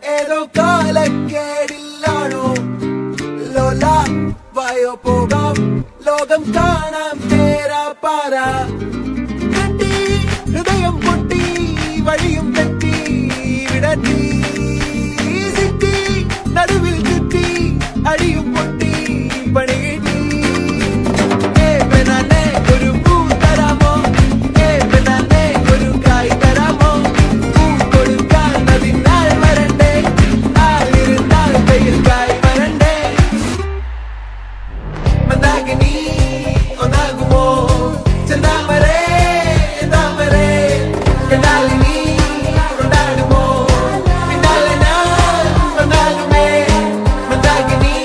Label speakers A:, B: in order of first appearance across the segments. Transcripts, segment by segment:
A: ഏതോ കാലക്കേടില്ലാണോ ലോല വായോ പോകാം ലോകം കാണാം തേരാ പാര കെട്ടി ഹൃദയം പൊട്ടി വഴിയും തെറ്റി വിടറ്റി സിറ്റി നടുവിൽ ചുറ്റി അടിയും പൊട്ടി പണി കിട്ടി ഒരു പൂ തരാമോ ഒരു കായ് തരാമോ പൂ കൊടുക്കാൻ അതിനാൽ വരണ്ടേ ആളിരുന്നാൽ വെയിൽ കായ് വരണ്ടേ മന്ദാകിനി ഒന്നാകുമോ ചെന്താമരേ താമരേ കണ്ടാലിനി കൊണ്ടാടുമോ പിന്നാലെ ഞാൻ വന്നാലുമേ മന്ദാകിനി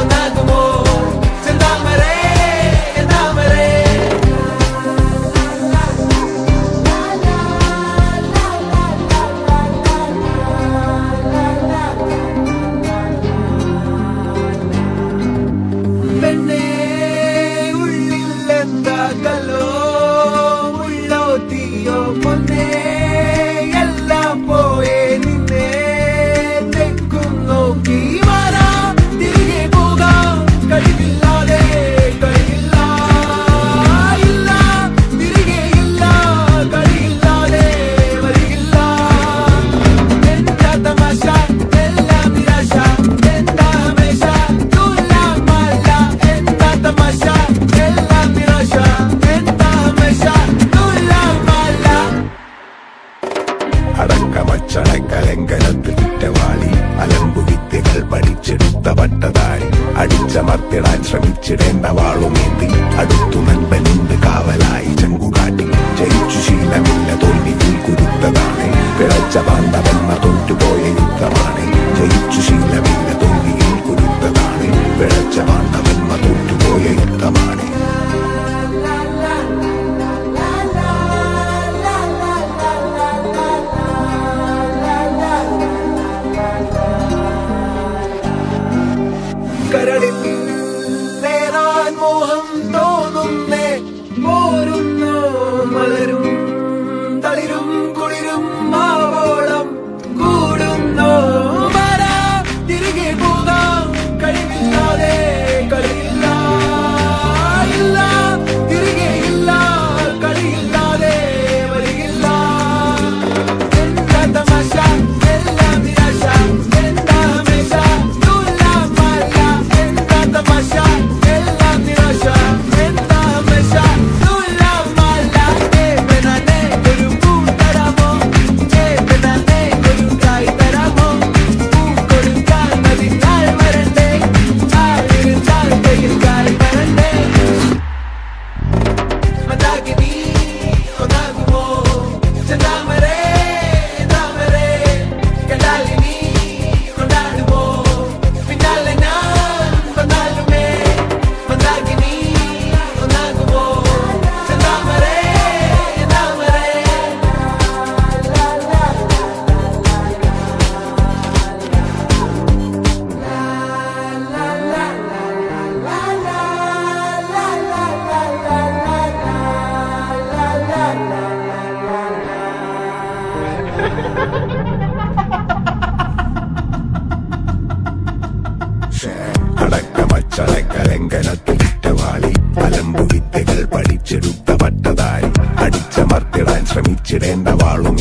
A: ഒന്നാകുമോ ചെന്താമരേ താമരേ പെണ്ണേ ഉള്ളിൽ എന്താ കല്ലോ ഉള്ളോ തീയോ പൊന്നേ എല്ലാം പോയേ നിന്നെ തെക്കും നോക്കി മാറാ തിരികെ പോകാം കഴിവില്ലാതെ കഴിയില്ല ഇല്ല തിരികെ ഇല്ല കളിയില്ലാതെ വരികില്ല എന്താ തമാശ എല്ലാം നിരാശ എന്താ ഹമേശ തുലാമല്ല എന്താ തമാശ എല്ലാം നിരാശ എന്താ ഹമേശ തുലാമല്ല
B: അടക്കമച്ചടക്കലങ്കനത്തിൽ കുറ്റവാളി അലമ്പു വിദ്യകൾ പഠിച്ചെടുത്ത പട്ടതാരി അടിച്ചമർത്തിടാൻ ശ്രമിച്ചിടേണ്ട വാളുമേന്തി അടുത്തു നൻപനുണ്ട് കാവലായി ചെങ്കുകാട്ടി ജയിച്ചു ശീലമില്ല തോൽവിയിൽ കുരുത്തതാണ് പിഴച്ച പാണ്ഡവന്മ തോറ്റുപോയ യുദ്ധമാണ് ജയിച്ചു ശീലമില്ല തോൽവിയിൽ കുരുത്തതാണ് പിഴച്ച പാണ്ഡവന്മ തോറ്റുപോയ യുദ്ധമാണ്
A: കരളിൽ നേരാൻ മോഹം തോന്നുന്നേ പോരുന്നു മലരും തളിരും കുളിരും മാവോളം കൂടുന്നു വരാ തിരികെ പോകാം കഴിവില്ലാതെ കളിയില്ല ഇല്ല തിരികെ ഇല്ല കളിയില്ലാതെ വരികില്ല എന്താ തമാശ എല്ലാം നിരാശ എന്താ ഹമേശ തുലാമല്ല എന്താ തമാശ എല്ലാം നിരാശ എന്താ ഹമേശ തുലാമല്ല പെണ്ണേ ഒരു പൂ തരാമോ പെണ്ണേ ഒരു കായ് തരാമോ പൂ കൊടുക്കാൻ അതിനാൽ വരണ്ടേ ആളിരുന്നാൽ വെയിൽ കായ് വരണ്ടേ മന്ദാകിനി ഒന്നാകുമോ ചെന്താമരേ താമരേ കണ്ടാലിനി കൊണ്ടാടുമോ പിന്നാലെ ഞാൻ വന്നാലുമേ മന്ദാകിനി ഒന്നാകുമോ ചെന്താമരേ താമരേ
B: അടക്കമച്ചടക്കലങ്കനത്തിൽ കുറ്റവാളി അലമ്പു വിദ്യകൾ പഠിച്ചെടുത്ത പട്ടതാരി അടിച്ചമർത്തിടാൻ ശ്രമിച്ചിടേണ്ട വാളും